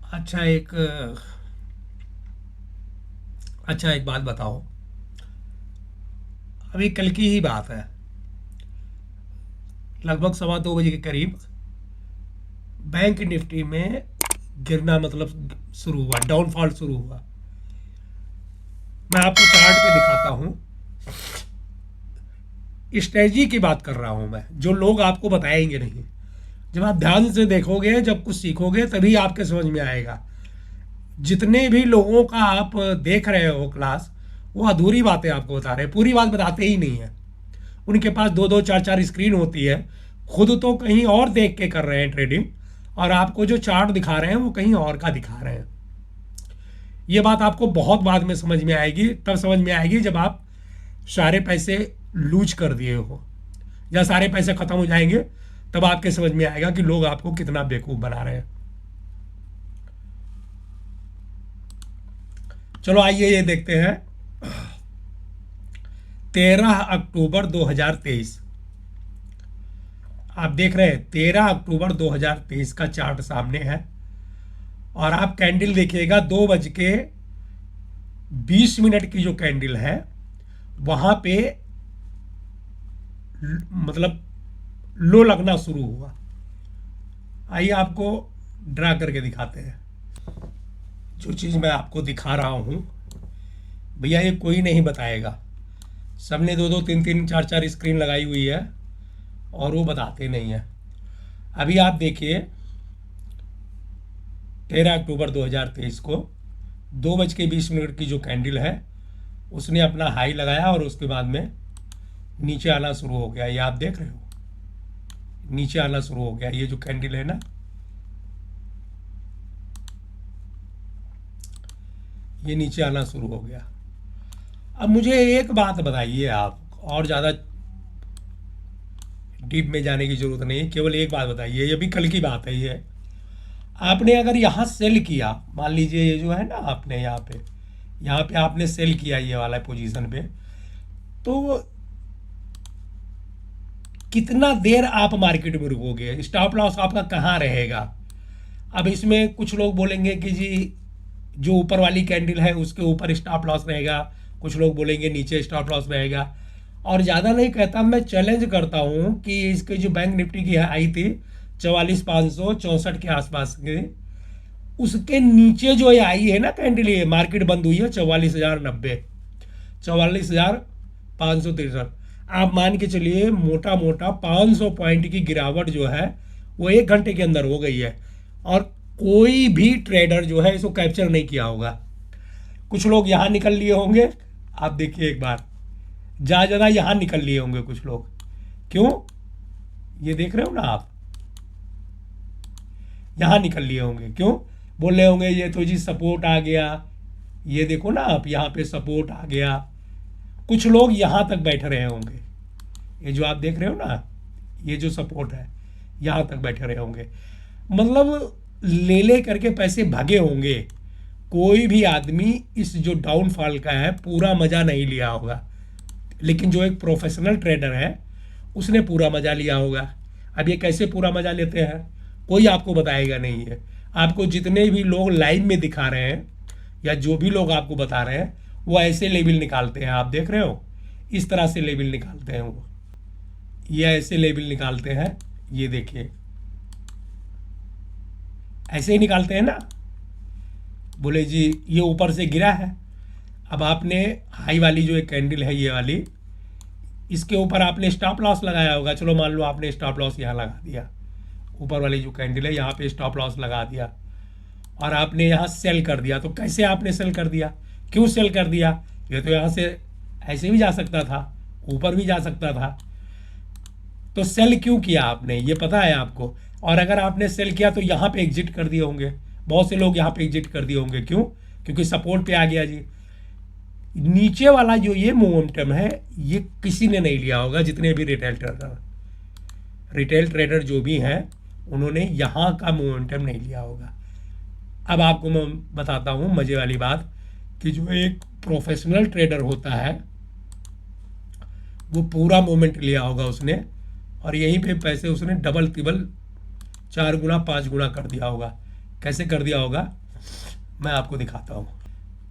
अच्छा एक बात बताओ। अभी कल की ही बात है। लगभग 2:15 बजे के करीब बैंक निफ्टी में गिरना मतलब शुरू हुआ, डाउनफॉल शुरू हुआ। मैं आपको चार्ट पे दिखाता हूँ। स्ट्रेटजी की बात कर रहा हूँ मैं, जो लोग आपको बताएंगे नहीं। जब आप ध्यान से देखोगे, जब कुछ सीखोगे, तभी आपके समझ में आएगा। जितने भी लोगों का आप देख रहे हो क्लास, वो अधूरी बातें आपको बता रहे हैं, पूरी बात बताते ही नहीं है। उनके पास दो दो चार चार स्क्रीन होती है। खुद तो कहीं और देख के कर रहे हैं ट्रेडिंग, और आपको जो चार्ट दिखा रहे हैं वो कहीं और का दिखा रहे हैं। ये बात आपको बहुत बाद में समझ में आएगी। तब समझ में आएगी जब आप सारे पैसे लूज कर दिए हो, या सारे पैसे खत्म हो जाएंगे। तब आपके समझ में आएगा कि लोग आपको कितना बेवकूफ़ बना रहे हैं। चलो आइए ये देखते हैं। 13 अक्टूबर 2023। आप देख रहे हैं 13 अक्टूबर 2023 का चार्ट सामने है। और आप कैंडल देखिएगा, 2:20 की जो कैंडल है, वहां पे मतलब लो लगना शुरू हुआ। आइए आपको ड्रा करके दिखाते हैं। जो चीज़ मैं आपको दिखा रहा हूं, भैया ये कोई नहीं बताएगा। सबने दो दो तीन तीन चार चार स्क्रीन लगाई हुई है, और वो बताते नहीं है। अभी आप देखिए, 13 अक्टूबर 2023 को 2:20 की जो कैंडल है, उसने अपना हाई लगाया और उसके बाद में नीचे आना शुरू हो गया। ये आप देख रहे हो, नीचे आना शुरू हो गया। ये जो कैंडल है ना, ये नीचे आना शुरू हो गया। अब मुझे एक बात बताइए आप, और ज़्यादा डीप में जाने की जरूरत नहीं है, केवल एक बात बताइए। ये भी कल की बात है। ये आपने अगर यहाँ सेल किया, मान लीजिए ये जो है ना, आपने यहाँ पे आपने सेल किया ये वाला पोजीशन पे, तो कितना देर आप मार्केट में रुकोगे? स्टॉप लॉस आपका कहाँ रहेगा? अब इसमें कुछ लोग बोलेंगे कि जी जो ऊपर वाली कैंडल है उसके ऊपर स्टॉप लॉस रहेगा, कुछ लोग बोलेंगे नीचे स्टॉप लॉस रहेगा। और ज़्यादा नहीं कहता, मैं चैलेंज करता हूँ कि इसकी जो बैंक निफ्टी की आई थी 44,564 के आसपास के, उसके नीचे जो ये आई है ना कैंडल, ये मार्केट बंद हुई है 44,090, 44,563। आप मान के चलिए मोटा मोटा 500 पॉइंट की गिरावट जो है वो 1 घंटे के अंदर हो गई है। और कोई भी ट्रेडर जो है इसको कैप्चर नहीं किया होगा। कुछ लोग यहाँ निकल लिए होंगे। आप देखिए एक बार, ज़्यादा यहाँ निकल लिए होंगे कुछ लोग। क्यों? ये देख रहे हो ना आप, यहाँ निकल लिए होंगे। क्यों? बोल रहे होंगे ये तो जी सपोर्ट आ गया। ये देखो ना आप, यहाँ पे सपोर्ट आ गया। कुछ लोग यहाँ तक बैठ रहे होंगे। ये जो आप देख रहे हो ना, ये जो सपोर्ट है, यहाँ तक बैठे रहे होंगे। मतलब ले करके पैसे भागे होंगे। कोई भी आदमी इस जो डाउनफॉल का है पूरा मज़ा नहीं लिया होगा। लेकिन जो एक प्रोफेशनल ट्रेडर है, उसने पूरा मज़ा लिया होगा। अब ये कैसे पूरा मज़ा लेते हैं, कोई आपको बताएगा नहीं है। आपको जितने भी लोग लाइव में दिखा रहे हैं, या जो भी लोग आपको बता रहे हैं, वो ऐसे लेवल निकालते हैं। आप देख रहे हो, इस तरह से लेवल निकालते हैं वो। ये ऐसे लेवल निकालते हैं, ये देखिए, ऐसे ही निकालते हैं ना। बोले जी ये ऊपर से गिरा है। अब आपने हाई वाली जो एक कैंडल है ये वाली, इसके ऊपर आपने स्टॉप लॉस लगाया होगा। चलो मान लो आपने स्टॉप लॉस यहाँ लगा दिया, ऊपर वाली जो कैंडल है यहाँ पे स्टॉप लॉस लगा दिया, और आपने यहाँ सेल कर दिया। तो कैसे आपने सेल कर दिया? क्यों सेल कर दिया? ये तो यहाँ से ऐसे भी जा सकता था, ऊपर भी जा सकता था। तो सेल क्यों किया आपने, ये पता है आपको? और अगर आपने सेल किया तो यहाँ पे एग्जिट कर दिए होंगे। बहुत से लोग यहाँ पे एग्जिट कर दिए होंगे। क्यों? क्योंकि सपोर्ट पे आ गया जी। नीचे वाला जो ये मोमेंटम है, ये किसी ने नहीं लिया होगा। जितने भी रिटेल ट्रेडर जो भी हैं, उन्होंने यहाँ का मोमेंटम नहीं लिया होगा। अब आपको मैं बताता हूँ मज़े वाली बात, कि जो एक प्रोफेशनल ट्रेडर होता है, वो पूरा मोमेंट लिया होगा उसने, और यहीं पे पैसे उसने डबल तिबल 4 गुना 5 गुना कर दिया होगा। कैसे कर दिया होगा मैं आपको दिखाता हूँ।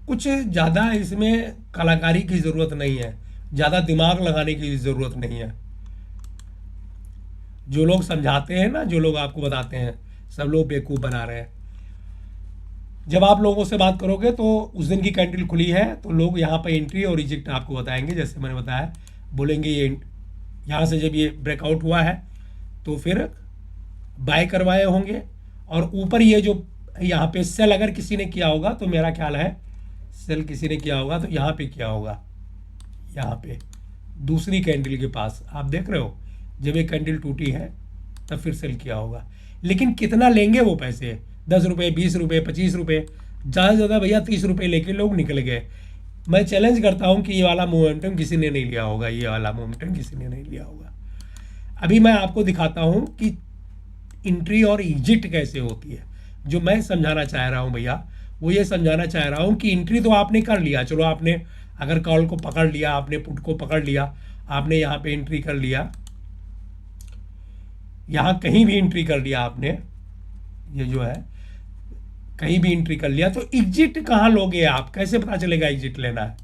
कुछ ज़्यादा इसमें कलाकारी की ज़रूरत नहीं है, ज़्यादा दिमाग लगाने की ज़रूरत नहीं है। जो लोग समझाते हैं ना, जो लोग आपको बताते हैं, सब लोग बेवकूफ़ बना रहे हैं। जब आप लोगों से बात करोगे तो उस दिन की कैंडल खुली है तो लोग यहाँ पर एंट्री और रिजेक्ट आपको बताएंगे, जैसे मैंने बताया, बोलेंगे ये यहाँ से जब ये ब्रेकआउट हुआ है तो फिर बाय करवाए होंगे, और ऊपर ये जो यहाँ पे सेल अगर किसी ने किया होगा तो मेरा ख्याल है सेल किसी ने किया होगा तो यहाँ पे किया होगा, यहाँ पे दूसरी कैंडल के पास आप देख रहे हो, जब ये कैंडल टूटी है तब फिर सेल किया होगा। लेकिन कितना लेंगे वो पैसे, 10 रुपये, 20 रुपये, 25 रुपये, ज़्यादा से ज़्यादा भैया 30 रुपये लेके लोग निकल गए। मैं चैलेंज करता हूँ कि ये वाला मोमेंटम किसी ने नहीं लिया होगा, ये वाला मोमेंटम किसी ने नहीं लिया होगा। अभी मैं आपको दिखाता हूँ कि एंट्री और एग्जिट कैसे होती है। जो मैं समझाना चाह रहा हूँ भैया, वो ये समझाना चाह रहा हूँ कि एंट्री तो आपने कर लिया, चलो आपने अगर कॉल को पकड़ लिया, आपने पुट को पकड़ लिया, आपने यहाँ पे एंट्री कर लिया, यहाँ कहीं भी एंट्री कर लिया आपने, ये जो है कहीं भी एंट्री कर लिया, तो एग्जिट कहाँ लोगे आप, कैसे पता चलेगा एग्जिट लेना है,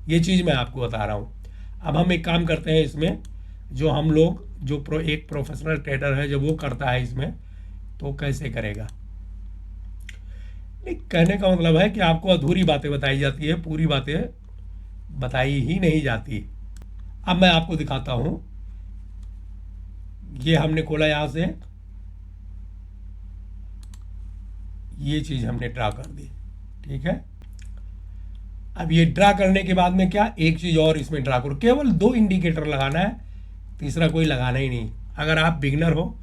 ये चीज़ मैं आपको बता रहा हूँ। अब हम एक काम करते हैं इसमें, जो हम लोग जो एक प्रोफेशनल ट्रेडर है जब वो करता है इसमें तो कैसे करेगा। नहीं, कहने का मतलब है कि आपको अधूरी बातें बताई जाती है, पूरी बातें बताई ही नहीं जाती। अब मैं आपको दिखाता हूं, ये हमने खोला यहां से, ये चीज हमने ड्रा कर दी, ठीक है। अब ये ड्रा करने के बाद में क्या, एक चीज और इसमें ड्रा करो, केवल 2 इंडिकेटर लगाना है, तीसरा कोई लगाना ही नहीं। अगर आप बिगनर हो,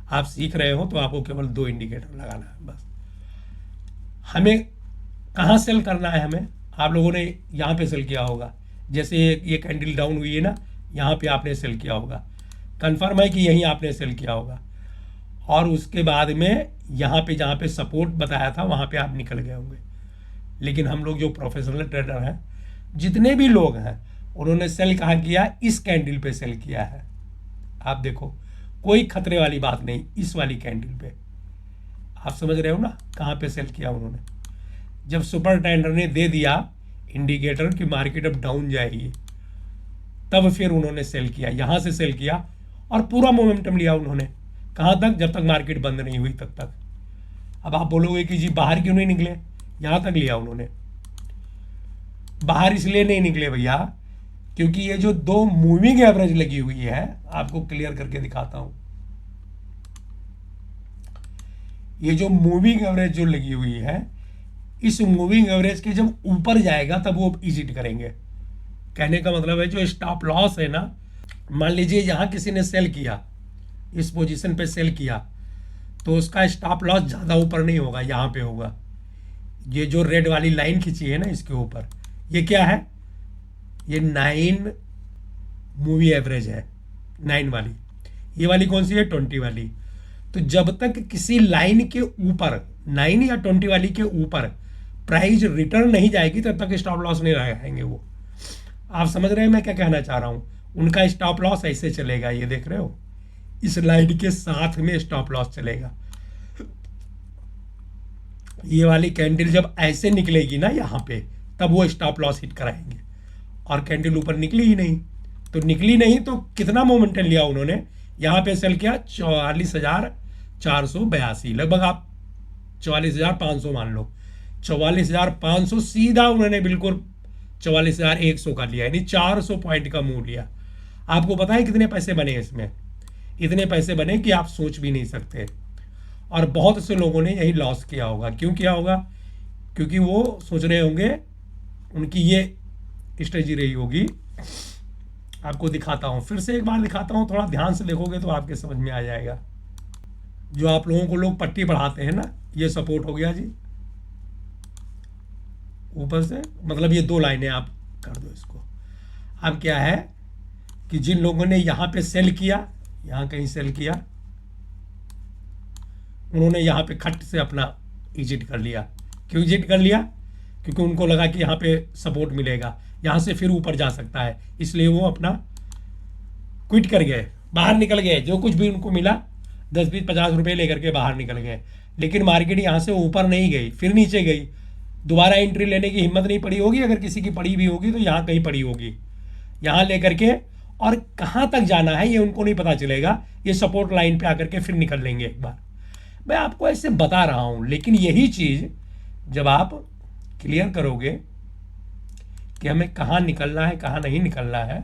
आप सीख रहे हो, तो आपको केवल 2 इंडिकेटर लगाना है बस। हमें कहाँ सेल करना है, हमें आप लोगों ने यहाँ पे सेल किया होगा, जैसे ये कैंडल डाउन हुई है ना, यहाँ पे आपने सेल किया होगा, कंफर्म है कि यहीं आपने सेल किया होगा, और उसके बाद में यहाँ पे जहाँ पे सपोर्ट बताया था वहाँ पे आप निकल गए होंगे। लेकिन हम लोग जो प्रोफेशनल ट्रेडर हैं, जितने भी लोग हैं, उन्होंने सेल कहाँ किया, इस कैंडल पे सेल किया है। आप देखो, कोई खतरे वाली बात नहीं, इस वाली कैंडल पे, आप समझ रहे हो ना कहाँ पे सेल किया उन्होंने। जब सुपर ट्रेडर ने दे दिया इंडिकेटर कि मार्केट अब डाउन जाएगी, तब फिर उन्होंने सेल किया, यहाँ से सेल किया और पूरा मोमेंटम लिया उन्होंने, कहाँ तक, जब तक मार्केट बंद नहीं हुई तब तक। अब आप बोलोगे कि जी बाहर क्यों नहीं निकले, यहाँ तक लिया उन्होंने। बाहर इसलिए नहीं निकले भैया, क्योंकि ये जो 2 मूविंग एवरेज लगी हुई है, आपको क्लियर करके दिखाता हूं, ये जो मूविंग एवरेज जो लगी हुई है, इस मूविंग एवरेज के जब ऊपर जाएगा तब वो एग्जिट करेंगे। कहने का मतलब है जो स्टॉप लॉस है ना, मान लीजिए यहाँ किसी ने सेल किया, इस पोजीशन पे सेल किया, तो उसका स्टॉप लॉस ज़्यादा ऊपर नहीं होगा, यहाँ पे होगा। ये जो रेड वाली लाइन खींची है ना इसके ऊपर, ये क्या है, ये 9 मूवी एवरेज है, 9 वाली। ये वाली कौन सी है, 20 वाली। तो जब तक किसी लाइन के ऊपर, 9 या 20 वाली के ऊपर प्राइस रिटर्न नहीं जाएगी, तब तक स्टॉप लॉस नहीं लगाएंगे वो। आप समझ रहे हैं मैं क्या कहना चाह रहा हूं, उनका स्टॉप लॉस ऐसे चलेगा, ये देख रहे हो, इस लाइन के साथ में स्टॉप लॉस चलेगा। ये वाली कैंडल जब ऐसे निकलेगी ना यहाँ पे, तब वो स्टॉप लॉस हिट कराएंगे। और कैंडल ऊपर निकली ही नहीं, तो निकली नहीं तो कितना मोमेंटम लिया उन्होंने, यहाँ पे सेल किया 44,482, लगभग आप 44,500 मान लो, 44,500 सीधा उन्होंने बिल्कुल 44,100 का लिया, यानी 400 पॉइंट का मूव लिया। आपको पता है कितने पैसे बने इसमें, इतने पैसे बने कि आप सोच भी नहीं सकते। और बहुत से लोगों ने यही लॉस किया होगा। क्यों किया होगा, क्योंकि वो सोच रहे होंगे, उनकी ये स्ट्रेटजी रही होगी। आपको दिखाता हूं, फिर से एक बार दिखाता हूं, थोड़ा ध्यान से देखोगे तो आपके समझ में आ जाएगा। जो आप लोगों को लोग पट्टी बढ़ाते हैं ना, ये सपोर्ट हो गया जी, ऊपर से, मतलब ये 2 लाइनें आप कर दो इसको। अब क्या है कि जिन लोगों ने यहाँ पे सेल किया, यहाँ कहीं सेल किया, उन्होंने यहाँ पे खट से अपना एग्जिट कर लिया। क्यों एग्जिट कर लिया, क्योंकि उनको लगा कि यहाँ पे सपोर्ट मिलेगा, यहाँ से फिर ऊपर जा सकता है, इसलिए वो अपना क्विट कर गए, बाहर निकल गए। जो कुछ भी उनको मिला 10, 20, 50 रुपये लेकर के बाहर निकल गए। लेकिन मार्केट यहाँ से ऊपर नहीं गई, फिर नीचे गई, दोबारा एंट्री लेने की हिम्मत नहीं पड़ी होगी, अगर किसी की पड़ी भी होगी तो यहाँ कहीं पड़ी होगी, यहाँ लेकर के, और कहाँ तक जाना है ये उनको नहीं पता चलेगा, ये सपोर्ट लाइन पे आकर के फिर निकल लेंगे एक बार। मैं आपको ऐसे बता रहा हूँ, लेकिन यही चीज़ जब आप क्लियर करोगे कि हमें कहाँ निकलना है कहाँ नहीं निकलना है,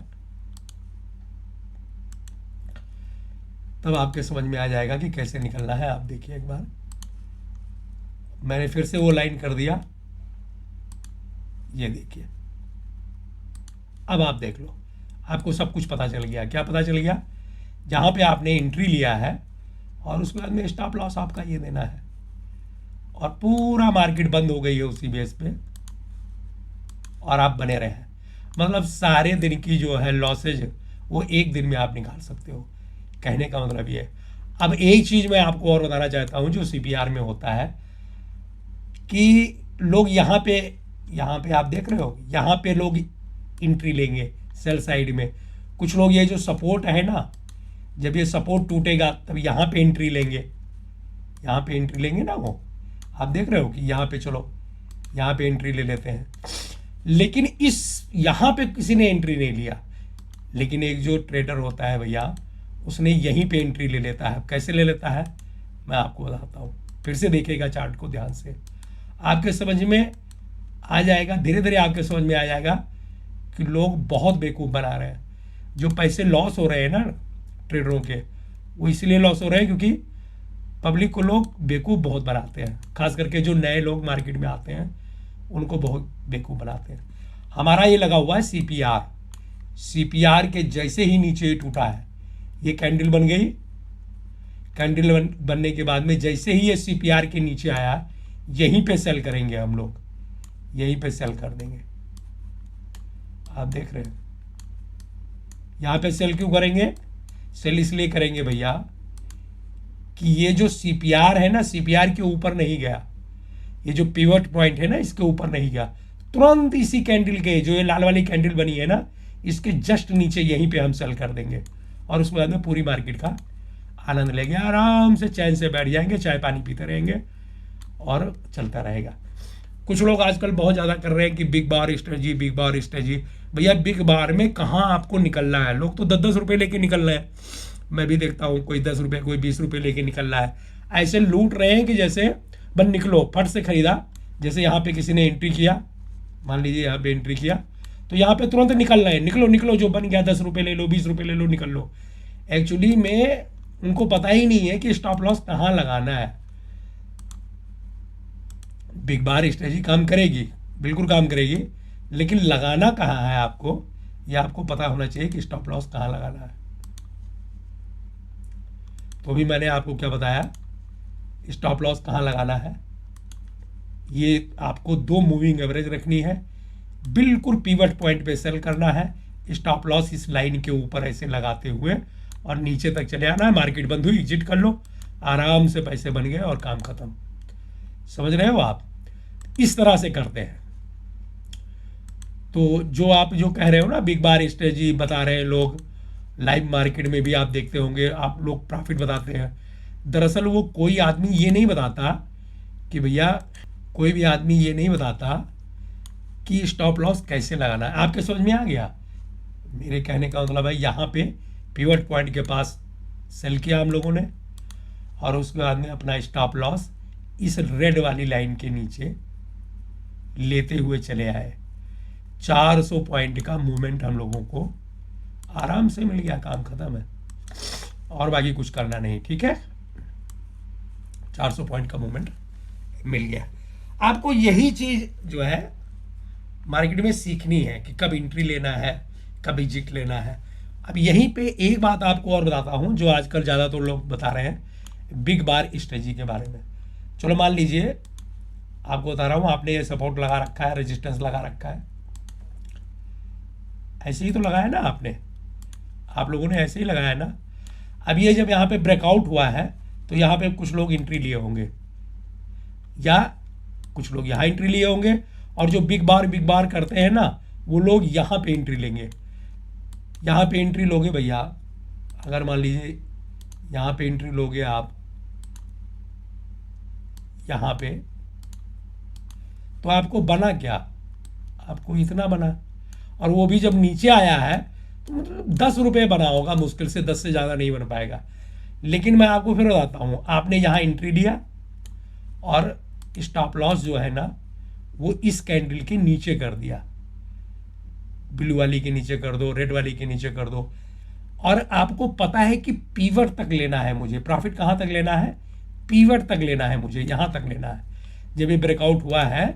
तब आपके समझ में आ जाएगा कि कैसे निकलना है। आप देखिए एक बार, मैंने फिर से वो लाइन कर दिया, ये देखिए, अब आप देख लो, आपको सब कुछ पता चल गया। क्या पता चल गया? जहाँ पे आपने एंट्री लिया है और उसके बाद में स्टॉप लॉस आपका ये देना है, और पूरा मार्केट बंद हो गई है उसी बेस पे, और आप बने रहे हैं। मतलब सारे दिन की जो है लॉसेज वो एक दिन में आप निकाल सकते हो, कहने का मतलब ये है। अब एक चीज़ मैं आपको और बताना चाहता हूँ जो सीपीआर में होता है, कि लोग यहाँ पे आप देख रहे हो, यहाँ पे लोग एंट्री लेंगे सेल साइड में, कुछ लोग ये जो सपोर्ट है ना, जब ये सपोर्ट टूटेगा तब यहाँ पे एंट्री लेंगे, यहाँ पे एंट्री लेंगे ना, वो आप देख रहे हो कि यहाँ पे चलो यहाँ पे एंट्री ले लेते हैं, लेकिन इस यहाँ पे किसी ने एंट्री नहीं लिया, लेकिन एक जो ट्रेडर होता है भैया, उसने यहीं पे एंट्री ले लेता है। कैसे ले लेता है मैं आपको बताता हूँ, फिर से देखिएगा चार्ट को ध्यान से, आपके समझ में आ जाएगा, धीरे धीरे आपके समझ में आ जाएगा कि लोग बहुत बेवकूफ़ बना रहे हैं। जो पैसे लॉस हो रहे हैं ना ट्रेडरों के, वो इसलिए लॉस हो रहे हैं क्योंकि पब्लिक को लोग बेवकूफ़ बहुत बनाते हैं, खास करके जो नए लोग मार्केट में आते हैं उनको बहुत बेवकूफ़ बनाते हैं। हमारा ये लगा हुआ है सीपीआर, सीपीआर के जैसे ही नीचे ही टूटा है, ये कैंडल बन गई, कैंडल बनने के बाद में जैसे ही ये सीपीआर के नीचे आया, यहीं पे सेल करेंगे हम लोग, यहीं पे सेल कर देंगे। आप देख रहे हैं यहाँ पे सेल क्यों करेंगे? सेल इसलिए करेंगे भैया कि ये जो सीपीआर है ना, सीपीआर के ऊपर नहीं गया, ये जो पिवट पॉइंट है ना इसके ऊपर नहीं गया, तुरंत इसी कैंडल के, जो ये लाल वाली कैंडल बनी है ना, इसके जस्ट नीचे यहीं पे हम सेल कर देंगे, और उसके बाद में पूरी मार्केट का आनंद लेंगे, आराम से चैन से बैठ जाएंगे, चाय पानी पीते रहेंगे और चलता रहेगा। कुछ लोग आजकल बहुत ज़्यादा कर रहे हैं कि बिग बार स्ट्रेटजी, बिग बार स्ट्रेटजी। भैया बिग बार में कहाँ आपको निकलना है? लोग तो 10-10 रुपये लेके निकल रहे हैं, मैं भी देखता हूँ, कोई 10 रुपये कोई 20 रुपये लेके निकल रहा है, ऐसे लूट रहे हैं कि जैसे बस निकलो, फट से खरीदा। जैसे यहाँ पे किसी ने एंट्री किया, मान लीजिए यहाँ पे एंट्री किया, तो यहाँ पे तुरंत निकल रहे हैं, निकलो निकलो, जो बन गया 10 रुपये ले लो, 20 रुपये ले लो, निकल लो। एक्चुअली में उनको पता ही नहीं है कि स्टॉप लॉस कहाँ लगाना है। बिग बार स्ट्रेटजी काम करेगी, बिल्कुल काम करेगी, लेकिन लगाना कहाँ है आपको, ये आपको पता होना चाहिए कि स्टॉप लॉस कहाँ लगाना है। तो भी मैंने आपको क्या बताया, स्टॉप लॉस कहाँ लगाना है, ये आपको 2 मूविंग एवरेज रखनी है, बिल्कुल पिवट पॉइंट पे सेल करना है, स्टॉप लॉस इस लाइन के ऊपर ऐसे लगाते हुए और नीचे तक चले आना है, मार्केट बंद हुई एग्जिट कर लो, आराम से पैसे बन गए और काम खत्म। समझ रहे हो आप? इस तरह से करते हैं। तो जो आप जो कह रहे हो ना बिग बार स्ट्रेटजी बता रहे हैं लोग, लाइव मार्केट में भी आप देखते होंगे, आप लोग प्रॉफिट बताते हैं, दरअसल वो कोई आदमी ये नहीं बताता कि भैया, कोई भी आदमी ये नहीं बताता कि स्टॉप लॉस कैसे लगाना है। आपके समझ में आ गया मेरे कहने का मतलब है? यहाँ पे पिवट पॉइंट के पास सेल किया हम लोगों ने, और उसके बाद में अपना स्टॉप लॉस इस रेड वाली लाइन के नीचे लेते हुए चले आए। 400 पॉइंट का मूवमेंट हम लोगों को आराम से मिल गया, काम खत्म है, और बाकी कुछ करना नहीं, ठीक है। 400 पॉइंट का मूवमेंट मिल गया। आपको यही चीज जो है मार्केट में सीखनी है कि कब एंट्री लेना है, कब एग्जिट लेना है। अब यहीं पे एक बात आपको और बताता हूं जो आजकल ज़्यादातर लोग बता रहे हैं बिग बार स्ट्रेटजी के बारे में। चलो मान लीजिए आपको बता रहा हूँ, आपने ये सपोर्ट लगा रखा है, रेजिस्टेंस लगा रखा है, ऐसे ही तो लगाया ना आपने, आप लोगों ने ऐसे ही लगाया ना। अब ये जब यहाँ पे ब्रेकआउट हुआ है तो यहाँ पे कुछ लोग एंट्री लिए होंगे, या कुछ लोग यहाँ एंट्री लिए होंगे, और जो बिग बार करते हैं ना वो लोग यहाँ पे एंट्री लेंगे। यहाँ पे एंट्री लोगे भैया, अगर मान लीजिए यहाँ पे एंट्री लोगे आप, यहाँ पे, तो आपको बना क्या, आपको इतना बना, और वो भी जब नीचे आया है तो मतलब 10 रुपये बना होगा मुश्किल से, 10 से ज़्यादा नहीं बन पाएगा। लेकिन मैं आपको फिर बताता हूँ, आपने यहाँ एंट्री दिया और स्टॉप लॉस जो है ना वो इस कैंडल के नीचे कर दिया, ब्लू वाली के नीचे कर दो, रेड वाली के नीचे कर दो, और आपको पता है कि पीवट तक लेना है मुझे, प्रॉफिट कहाँ तक लेना है, पीवट तक लेना है मुझे, यहाँ तक लेना है। जब ये ब्रेकआउट हुआ है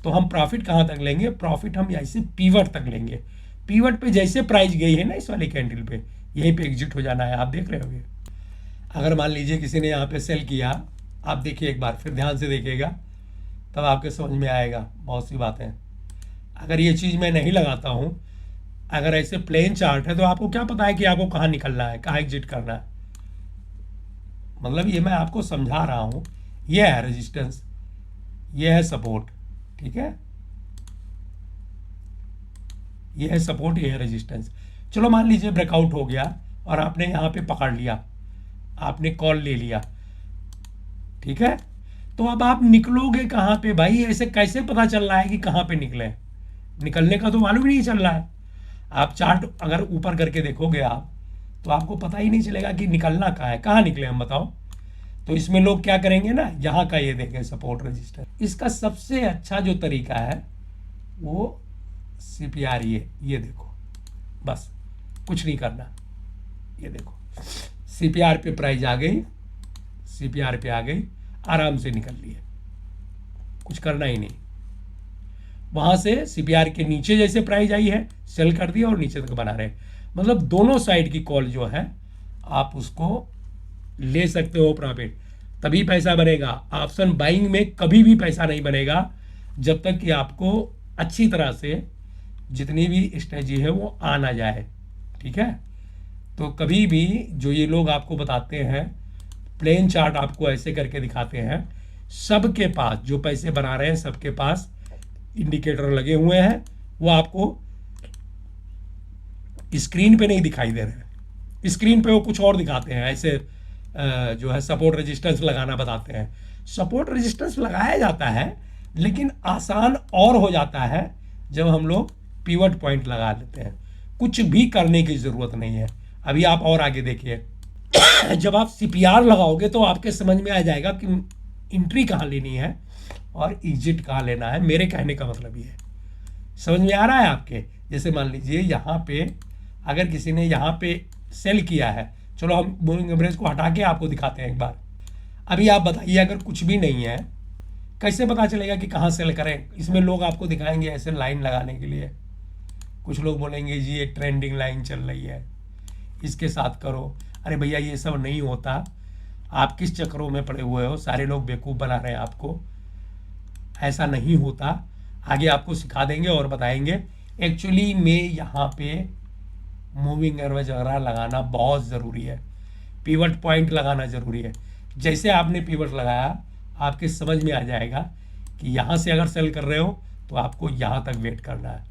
तो हम प्रॉफिट कहाँ तक लेंगे, प्रॉफिट हम ऐसे पीवट तक लेंगे। पीवट पे जैसे प्राइस गई है ना इस वाली कैंडल पे, यहीं पे एग्जिट हो जाना है। आप देख रहे होगे, अगर मान लीजिए किसी ने यहाँ पे सेल किया, आप देखिए एक बार, फिर ध्यान से देखिएगा तब आपके समझ में आएगा बहुत सी बातें। अगर ये चीज़ मैं नहीं लगाता हूँ, अगर ऐसे प्लेन चार्ट है तो आपको क्या पता है कि आपको कहाँ निकलना है, कहाँ एग्जिट करना है। मतलब ये मैं आपको समझा रहा हूँ। ये है रेजिस्टेंस, ये है सपोर्ट, ठीक है, ये है सपोर्ट, ये है रेजिस्टेंस। चलो मान लीजिए ब्रेकआउट हो गया और आपने यहाँ पे पकड़ लिया, आपने कॉल ले लिया, ठीक है, तो अब आप निकलोगे कहाँ पे भाई, ऐसे कैसे पता चल रहा है कि कहाँ पे निकले, निकलने का तो मालूम ही नहीं चल रहा है। आप चार्ट अगर ऊपर करके देखोगे आप, तो आपको पता ही नहीं चलेगा कि निकलना कहाँ है, कहाँ निकले हम बताओ। तो इसमें लोग क्या करेंगे ना, यहाँ का ये देखें सपोर्ट रजिस्टर, इसका सबसे अच्छा जो तरीका है वो CPR, ये देखो, बस कुछ नहीं करना, ये देखो CPR पे प्राइस आ गई, CPR पे आ गई, आराम से निकल लिए, कुछ करना ही नहीं। वहां से CPR के नीचे जैसे प्राइस आई है सेल कर दिया और नीचे तक बना रहे। मतलब दोनों साइड की कॉल जो है आप उसको ले सकते हो प्रॉफिट, तभी पैसा बनेगा। ऑप्शन बाइंग में कभी भी पैसा नहीं बनेगा जब तक कि आपको अच्छी तरह से जितनी भी स्ट्रेटजी है वो आ ना जाए, ठीक है। तो कभी भी जो ये लोग आपको बताते हैं, प्लेन चार्ट आपको ऐसे करके दिखाते हैं, सबके पास जो पैसे बना रहे हैं सबके पास इंडिकेटर लगे हुए हैं, वो आपको स्क्रीन पे नहीं दिखाई दे रहे हैं। स्क्रीन पे वो कुछ और दिखाते हैं, ऐसे जो है सपोर्ट रेजिस्टेंस लगाना बताते हैं। सपोर्ट रेजिस्टेंस लगाया जाता है, लेकिन आसान और हो जाता है जब हम लोग पिवट पॉइंट लगा लेते हैं। कुछ भी करने की ज़रूरत नहीं है। अभी आप और आगे देखिए, जब आप CPR लगाओगे तो आपके समझ में आ जाएगा कि एंट्री कहाँ लेनी है और एग्जिट कहाँ लेना है। मेरे कहने का मतलब ये है, समझ में आ रहा है आपके। जैसे मान लीजिए यहाँ पे अगर किसी ने यहाँ पे सेल किया है, चलो हम मूविंग एवरेज को हटा के आपको दिखाते हैं एक बार। अभी आप बताइए, अगर कुछ भी नहीं है कैसे पता चलेगा कि कहाँ सेल करें। इसमें लोग आपको दिखाएंगे ऐसे लाइन लगाने के लिए, कुछ लोग बोलेंगे जी एक ट्रेंडिंग लाइन चल रही है, इसके साथ करो। अरे भैया ये सब नहीं होता, आप किस चक्रों में पड़े हुए हो, सारे लोग बेवकूफ़ बना रहे हैं आपको, ऐसा नहीं होता। आगे आपको सिखा देंगे और बताएंगे। एक्चुअली में यहाँ पे मूविंग एवरेज वगैरह लगाना बहुत ज़रूरी है, पिवट पॉइंट लगाना ज़रूरी है। जैसे आपने पिवट लगाया आपके समझ में आ जाएगा कि यहाँ से अगर सेल कर रहे हो तो आपको यहाँ तक वेट करना है,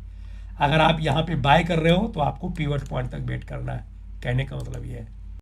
अगर आप यहाँ पे बाय कर रहे हो तो आपको पिवट पॉइंट तक वेट करना है। कहने का मतलब ये है।